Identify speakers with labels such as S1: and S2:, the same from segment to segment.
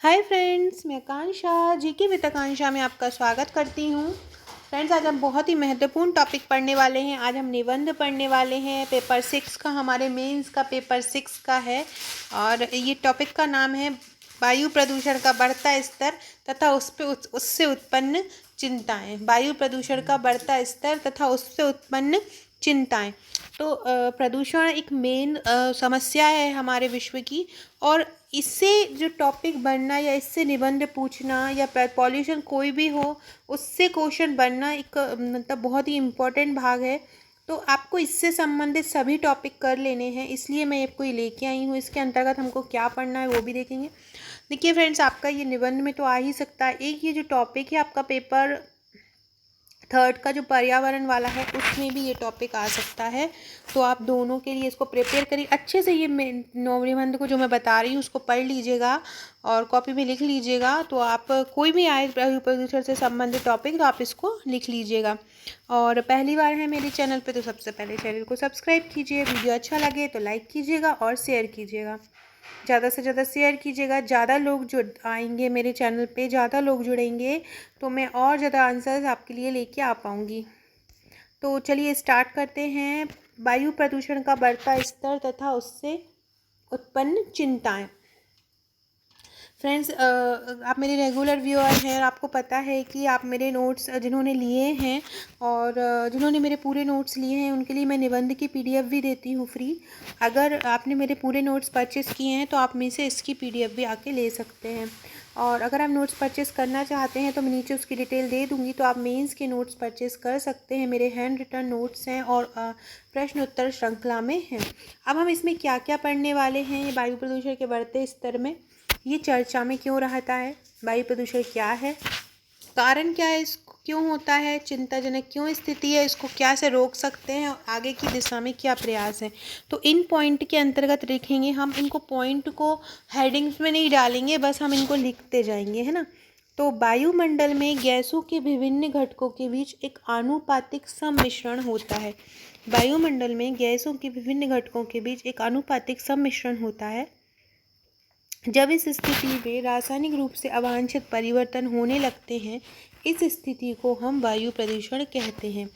S1: Hi friends, मैं आकांक्षा GK with आकांक्षा में आपका स्वागत करती हूँ। फ्रेंड्स, आज हम बहुत ही महत्वपूर्ण टॉपिक पढ़ने वाले हैं। आज हम निबंध पढ़ने वाले हैं। पेपर 6 का, हमारे मेंस का पेपर 6 का है और ये टॉपिक का नाम है वायु प्रदूषण का बढ़ता स्तर तथा उससे उत्पन्न चिंताएं। वायु प्रदूषण का बढ़ता स्तर तथा उससे उत्पन्न चिंताएं। तो प्रदूषण एक मेन समस्या है हमारे विश्व की, और इससे जो टॉपिक बनना या इससे निबंध पूछना या पॉल्यूशन कोई भी हो उससे क्वेश्चन बनना एक मतलब बहुत ही इम्पोर्टेंट भाग है। तो आपको इससे संबंधित सभी टॉपिक कर लेने हैं, इसलिए मैं आपको ये लेके आई हूँ। इसके अंतर्गत हमको क्या पढ़ना है वो भी देखेंगे। देखिए फ्रेंड्स, आपका ये निबंध में तो आ ही सकता है। एक ये जो टॉपिक है आपका पेपर 3 का जो पर्यावरण वाला है उसमें भी ये टॉपिक आ सकता है। तो आप दोनों के लिए इसको प्रिपेयर करिए अच्छे से। ये निबंध को जो मैं बता रही हूँ उसको पढ़ लीजिएगा और कॉपी में लिख लीजिएगा। तो आप कोई भी आए वायु प्रदूषण से संबंधित टॉपिक तो आप इसको लिख लीजिएगा। और पहली बार है मेरे चैनल पे तो सबसे पहले चैनल को सब्सक्राइब कीजिए। वीडियो अच्छा लगे तो लाइक कीजिएगा और शेयर कीजिएगा। ज़्यादा से ज़्यादा शेयर कीजिएगा। ज़्यादा लोग जो आएंगे मेरे चैनल पे, ज़्यादा लोग जुड़ेंगे तो मैं और ज़्यादा आंसर्स आपके लिए लेके आ पाऊँगी। तो चलिए स्टार्ट करते हैं। वायु प्रदूषण का बढ़ता स्तर तथा उससे उत्पन्न चिंताएं। फ्रेंड्स, आप मेरे रेगुलर व्यूअर हैं और आपको पता है कि आप मेरे नोट्स जिन्होंने लिए हैं और जिन्होंने मेरे पूरे नोट्स लिए हैं उनके लिए मैं निबंध की पीडीएफ भी देती हूँ फ्री। अगर आपने मेरे पूरे नोट्स परचेस किए हैं तो आप में से इसकी पीडीएफ भी आके ले सकते हैं। और अगर आप नोट्स परचेस करना चाहते हैं तो मैं नीचे उसकी डिटेल दे दूँगी, तो आप मेंस के नोट्स परचेस कर सकते हैं। मेरे हैंड रिटन नोट्स हैं और प्रश्न उत्तर श्रृंखला में हैं। अब हम इसमें क्या क्या पढ़ने वाले हैं ये वायु प्रदूषण के बढ़ते स्तर में, ये चर्चा में क्यों रहता है, वायु प्रदूषण क्या है, कारण क्या है, इसको क्यों होता है, चिंताजनक क्यों स्थिति है, इसको क्या से रोक सकते हैं और आगे की दिशा में क्या प्रयास है। तो इन पॉइंट के अंतर्गत लिखेंगे हम। इनको पॉइंट को हेडिंग्स में नहीं डालेंगे, बस हम इनको लिखते जाएंगे, है ना। तो वायुमंडल में गैसों के विभिन्न घटकों के बीच एक आनुपातिक सम्मिश्रण होता है। वायुमंडल में गैसों के विभिन्न घटकों के बीच एक आनुपातिक सम्मिश्रण होता है। जब इस स्थिति में रासायनिक रूप से अवांछित परिवर्तन होने लगते हैं, इस स्थिति को हम वायु प्रदूषण कहते हैं।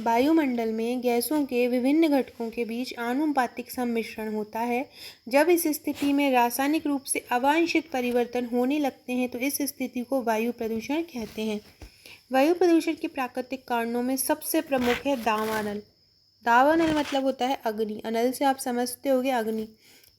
S1: वायुमंडल में गैसों के विभिन्न घटकों के बीच आनुपातिक सम्मिश्रण होता है। जब इस स्थिति में रासायनिक रूप से अवांछित परिवर्तन होने लगते हैं तो इस स्थिति को वायु प्रदूषण कहते हैं। वायु प्रदूषण के प्राकृतिक कारणों में सबसे प्रमुख है दावानल। दावानल मतलब होता है अग्नि। अनल से आप समझते होंगे अग्नि।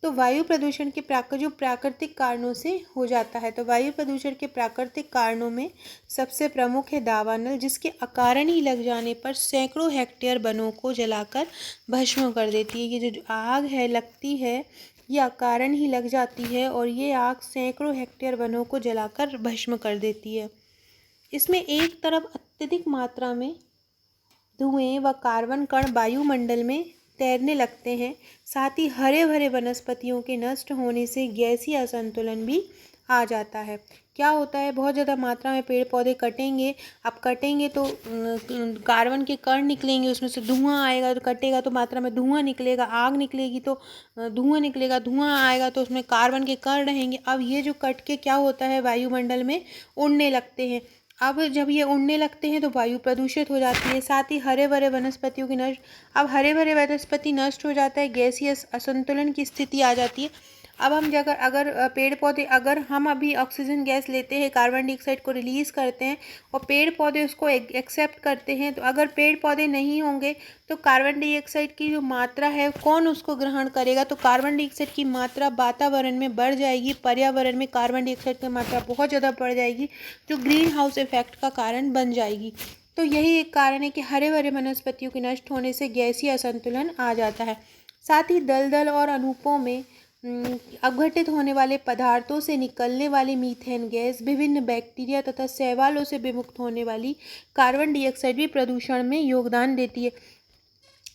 S1: तो वायु प्रदूषण के जो प्राकृतिक कारणों से हो जाता है, तो वायु प्रदूषण के प्राकृतिक कारणों में सबसे प्रमुख है दावानल, जिसके अकारण ही लग जाने पर सैकड़ों हेक्टेयर वनों को जलाकर भस्म कर देती है। ये जो आग है लगती है, ये अकारण ही लग जाती है और ये आग सैकड़ों हेक्टेयर वनों को जलाकर भस्म कर देती है। इसमें एक तरफ अत्यधिक मात्रा में धुएं व कार्बन कण वायुमंडल में तैरने लगते हैं, साथ ही हरे भरे वनस्पतियों के नष्ट होने से गैसीय असंतुलन भी आ जाता है। क्या होता है, बहुत ज़्यादा मात्रा में पेड़ पौधे कटेंगे। अब कटेंगे तो कार्बन के कण निकलेंगे, उसमें से धुआं आएगा। तो कटेगा तो मात्रा में धुआं निकलेगा, आग निकलेगी तो धुआं निकलेगा, धुआं आएगा तो उसमें कार्बन के कण रहेंगे। अब ये जो कट के क्या होता है, वायुमंडल में उड़ने लगते हैं। अब जब ये उड़ने लगते हैं तो वायु प्रदूषित हो जाती है, साथ ही हरे भरे वनस्पतियों की नष्ट। अब हरे भरे वनस्पति नष्ट हो जाता है, गैसीय असंतुलन की स्थिति आ जाती है। अब हम जगह अगर पेड़ पौधे, अगर हम अभी ऑक्सीजन गैस लेते हैं, कार्बन डाइऑक्साइड को रिलीज़ करते हैं और पेड़ पौधे उसको एक्सेप्ट करते हैं, तो अगर पेड़ पौधे नहीं होंगे तो कार्बन डाइऑक्साइड की जो मात्रा है कौन उसको ग्रहण करेगा। तो कार्बन डाइऑक्साइड की मात्रा वातावरण में बढ़ जाएगी, पर्यावरण में कार्बन डाइऑक्साइड की मात्रा बहुत ज़्यादा बढ़ जाएगी, जो ग्रीन हाउस इफेक्ट का कारण बन जाएगी। तो यही एक कारण है कि हरे भरे वनस्पतियों के नष्ट होने से गैसीय असंतुलन आ जाता है। साथ ही दलदल और अनूपों में अपघटित होने वाले पदार्थों से निकलने वाली मीथेन गैस, विभिन्न बैक्टीरिया तथा शैवालों से विमुक्त होने वाली कार्बन डाइऑक्साइड भी प्रदूषण में योगदान देती है।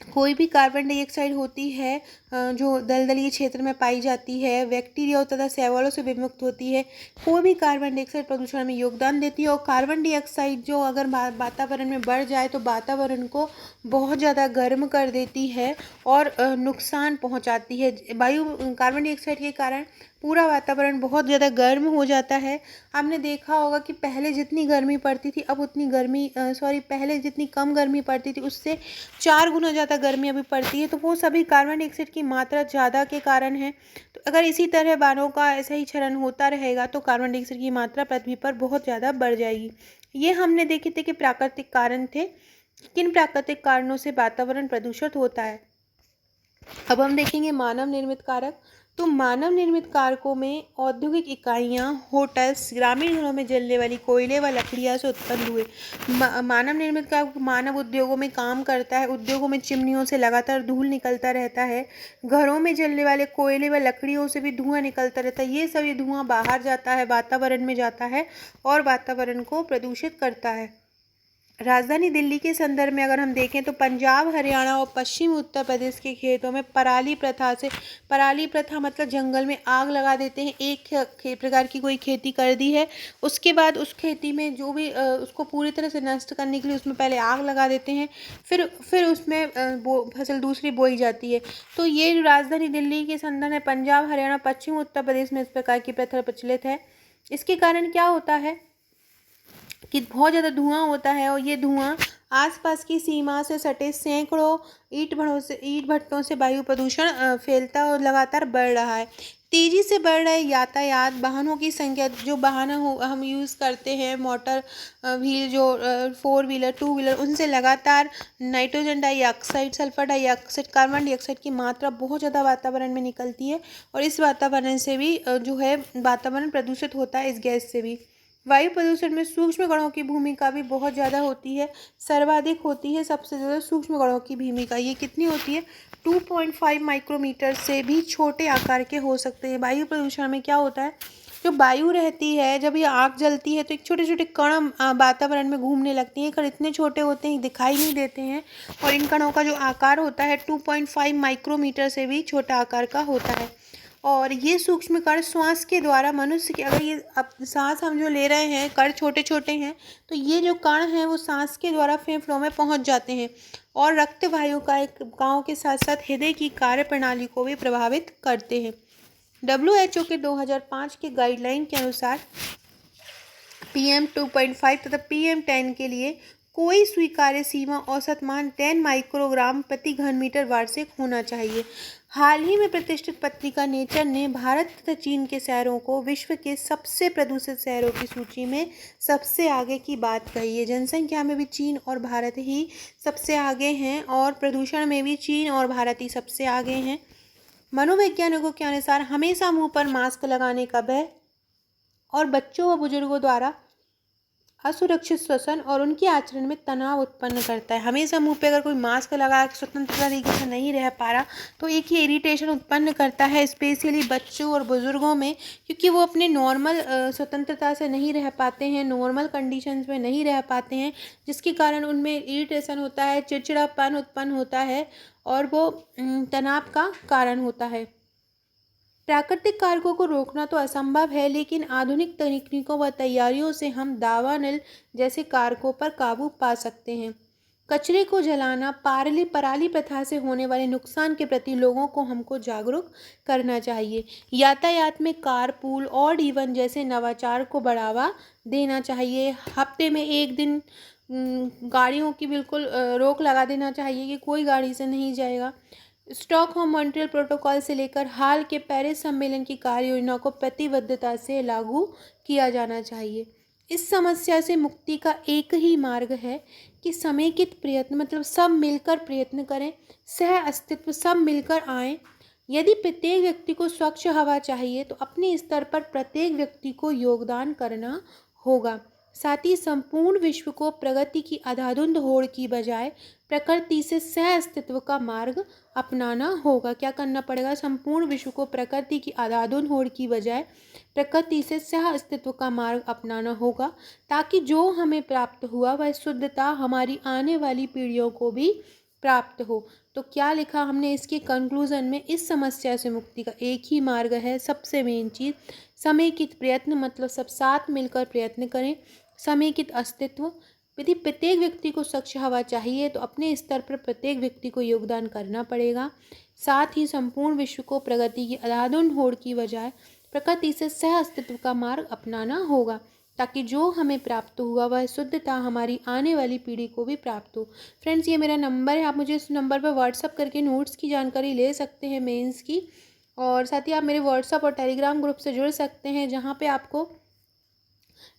S1: कोई भी कार्बन डाइऑक्साइड होती है जो दलदली क्षेत्र में पाई जाती है, बैक्टीरिया तथा शैवालों से विमुक्त होती है, कोई भी कार्बन डाइऑक्साइड प्रदूषण में योगदान देती है। और कार्बन डाइऑक्साइड जो अगर वातावरण में बढ़ जाए तो वातावरण को बहुत ज़्यादा गर्म कर देती है और नुकसान पहुंचाती है। कार्बन डाइऑक्साइड के कारण पूरा वातावरण बहुत ज़्यादा गर्म हो जाता है। आपने देखा होगा कि पहले जितनी गर्मी पड़ती थी अब उतनी पहले जितनी कम गर्मी पड़ती थी उससे 4 गुना ज़्यादा गर्मी अभी पड़ती है। तो वो सभी कार्बन डाइऑक्साइड की मात्रा ज़्यादा के कारण है। तो अगर इसी तरह वाहनों का ऐसा ही क्षरण होता रहेगा तो कार्बन डाइऑक्साइड की मात्रा पृथ्वी पर बहुत ज़्यादा बढ़ जाएगी। ये हमने देखे थे कि प्राकृतिक कारण थे। किन प्राकृतिक कारणों से वातावरण प्रदूषित होता है। अब हम देखेंगे मानव निर्मित कारक। तो मानव निर्मित कारकों में औद्योगिक इकाइयां, होटल्स, ग्रामीण घरों में जलने वाली कोयले व लकड़ियां से उत्पन्न हुए। मानव निर्मित कारक मानव उद्योगों में काम करता है। उद्योगों में चिमनियों से लगातार धूल निकलता रहता है। घरों में जलने वाले कोयले व लकड़ियों से भी धुआं निकलता रहता है। ये सभी धुआं बाहर जाता है, वातावरण में जाता है और वातावरण को प्रदूषित करता है। राजधानी दिल्ली के संदर्भ में अगर हम देखें तो पंजाब, हरियाणा और पश्चिमी उत्तर प्रदेश के खेतों में पराली प्रथा मतलब जंगल में आग लगा देते हैं। एक प्रकार की कोई खेती कर दी है, उसके बाद उस खेती में जो भी उसको पूरी तरह से नष्ट करने के लिए उसमें पहले आग लगा देते हैं, फिर उसमें फसल दूसरी बोई जाती है। तो ये राजधानी दिल्ली के संदर्भ में पंजाब, हरियाणा, पश्चिमी उत्तर प्रदेश में इस प्रकार की प्रथा प्रचलित है। इसके कारण क्या होता है कि बहुत ज़्यादा धुआं होता है और ये धुआं आसपास की सीमा से सटे सैकड़ों ईंट भट्टों से वायु प्रदूषण फैलता और लगातार बढ़ रहा है। तेज़ी से बढ़ रहे यातायात, वाहनों की संख्या, जो वाहन हम यूज़ करते हैं, मोटर व्हील, जो 4 व्हीलर 2 व्हीलर, उनसे लगातार nitrogen dioxide, sulphur dioxide, carbon dioxide की मात्रा बहुत ज़्यादा वातावरण में निकलती है और इस वातावरण से भी जो है वातावरण प्रदूषित होता है इस गैस से भी। वायु प्रदूषण में सूक्ष्म कणों की भूमिका भी बहुत ज़्यादा होती है, सर्वाधिक होती है सबसे ज़्यादा सूक्ष्म कणों की भूमिका। ये कितनी होती है? 2.5 माइक्रोमीटर से भी छोटे आकार के हो सकते हैं। वायु प्रदूषण में क्या होता है, जो वायु रहती है जब ये आग जलती है तो एक छोटे छोटे कण वातावरण में घूमने लगती हैं। कण इतने छोटे होते हैं दिखाई नहीं देते हैं और इन कणों का जो आकार होता है 2.5 माइक्रोमीटर से भी छोटा आकार का होता है। और ये सूक्ष्म कण श्वास के द्वारा मनुष्य के, अगर ये अब सांस हम जो ले रहे हैं, कण छोटे छोटे हैं, तो ये जो कण हैं वो सांस के द्वारा फेफड़ों में पहुंच जाते हैं और रक्त वायु का एक गाँव के साथ साथ हृदय की कार्य प्रणाली को भी प्रभावित करते हैं। WHO के 2005 के गाइडलाइन के अनुसार PM 2.5 तथा PM 10 के लिए कोई स्वीकार्य सीमा औसत मान 10 माइक्रोग्राम प्रति घन मीटर वार्षिक होना चाहिए। हाल ही में प्रतिष्ठित पत्रिका नेचर ने भारत तथा चीन के शहरों को विश्व के सबसे प्रदूषित शहरों की सूची में सबसे आगे की बात कही है। जनसंख्या में भी चीन और भारत ही सबसे आगे हैं और प्रदूषण में भी चीन और भारत ही सबसे आगे हैं। मनोवैज्ञानिकों के अनुसार हमेशा मुंह पर मास्क लगाने का भय और बच्चों व बुजुर्गों द्वारा असुरक्षित श्वसन और उनके आचरण में तनाव उत्पन्न करता है। हमेशा मुंह पे अगर कोई मास्क लगा के स्वतंत्र तरीके से नहीं रह पा रहा तो एक ही इरिटेशन उत्पन्न करता है, स्पेशली बच्चों और बुजुर्गों में, क्योंकि वो अपने नॉर्मल स्वतंत्रता से नहीं रह पाते हैं, नॉर्मल कंडीशंस में नहीं रह पाते हैं, जिसके कारण उनमें इरिटेशन होता है, चिड़चिड़ापन उत्पन्न होता है और वो तनाव का कारण होता है। प्राकृतिक कारकों को रोकना तो असंभव है, लेकिन आधुनिक तकनीकों व तैयारियों से हम दावानल जैसे कारकों पर काबू पा सकते हैं। कचरे को जलाना, पराली प्रथा से होने वाले नुकसान के प्रति लोगों को हमको जागरूक करना चाहिए। यातायात में कारपूल और इवन जैसे नवाचार को बढ़ावा देना चाहिए। हफ्ते में एक दिन गाड़ियों की बिल्कुल रोक लगा देना चाहिए कि कोई गाड़ी से नहीं जाएगा। स्टॉकहोम मॉन्ट्रियल प्रोटोकॉल से लेकर हाल के पेरिस सम्मेलन की कार्य योजना को प्रतिबद्धता से लागू किया जाना चाहिए। इस समस्या से मुक्ति का एक ही मार्ग है कि समेकित प्रयत्न, मतलब सब मिलकर प्रयत्न करें, सह अस्तित्व, सब मिलकर आएं। यदि प्रत्येक व्यक्ति को स्वच्छ हवा चाहिए तो अपने स्तर पर प्रत्येक व्यक्ति को योगदान करना होगा। साथ ही संपूर्ण विश्व को प्रगति की अंधाधुंध होड़ की बजाय प्रकृति से सह अस्तित्व का मार्ग अपनाना होगा। क्या करना पड़ेगा? संपूर्ण विश्व को प्रकृति की अंधाधुंध होड़ की बजाय प्रकृति से सह अस्तित्व का मार्ग अपनाना होगा, ताकि जो हमें प्राप्त हुआ वह शुद्धता हमारी आने वाली पीढ़ियों को भी प्राप्त हो। तो क्या लिखा हमने इसके कंक्लूजन में? इस समस्या से मुक्ति का एक ही मार्ग है, सबसे मेन चीज़ समेकित प्रयत्न, मतलब सब साथ मिलकर प्रयत्न करें। समेकित अस्तित्व, यदि प्रत्येक व्यक्ति को स्वच्छ हवा चाहिए तो अपने स्तर पर प्रत्येक व्यक्ति को योगदान करना पड़ेगा। साथ ही संपूर्ण विश्व को प्रगति की अंधाधुंध होड़ की बजाय प्रकृति से सह अस्तित्व का मार्ग अपनाना होगा, ताकि जो हमें प्राप्त हुआ वह शुद्धता हमारी आने वाली पीढ़ी को भी प्राप्त हो। फ्रेंड्स, ये मेरा नंबर है, आप मुझे इस नंबर पर व्हाट्सअप करके नोट्स की जानकारी ले सकते हैं मेंस की, और साथ ही आप मेरे व्हाट्सअप और टेलीग्राम ग्रुप से जुड़ सकते हैं, जहाँ पे आपको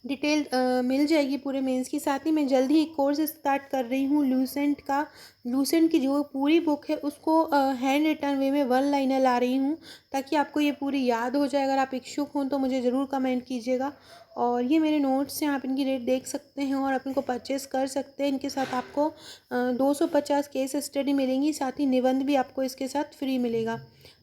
S1: डिटेल मिल जाएगी पूरे मेंस की। साथ ही मैं जल्दी ही एक कोर्स स्टार्ट कर रही हूँ लूसेंट का। लूसेंट की जो पूरी बुक है उसको हैंड रिटन वे में वन लाइनर ला रही हूँ, ताकि आपको ये पूरी याद हो जाए। अगर आप इच्छुक हों तो मुझे ज़रूर कमेंट कीजिएगा। और ये मेरे नोट्स हैं, आप इनकी रेट देख सकते हैं और आप इनको परचेज़ कर सकते हैं। इनके साथ आपको 250 केस स्टडी मिलेंगी, साथ ही निबंध भी आपको इसके साथ फ्री मिलेगा।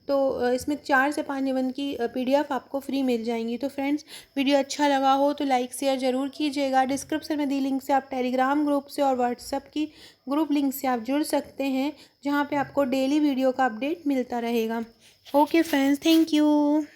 S1: तो इसमें 4 से 5 निबंध की PDF आपको फ्री मिल जाएंगी। तो फ्रेंड्स, वीडियो अच्छा लगा हो तो लाइक शेयर ज़रूर कीजिएगा। डिस्क्रिप्शन में दी लिंक से आप टेलीग्राम ग्रुप से और व्हाट्सएप की ग्रुप लिंक से आप जुड़ सकते हैं, जहाँ पे आपको डेली वीडियो का अपडेट मिलता रहेगा। Okay friends, thank you.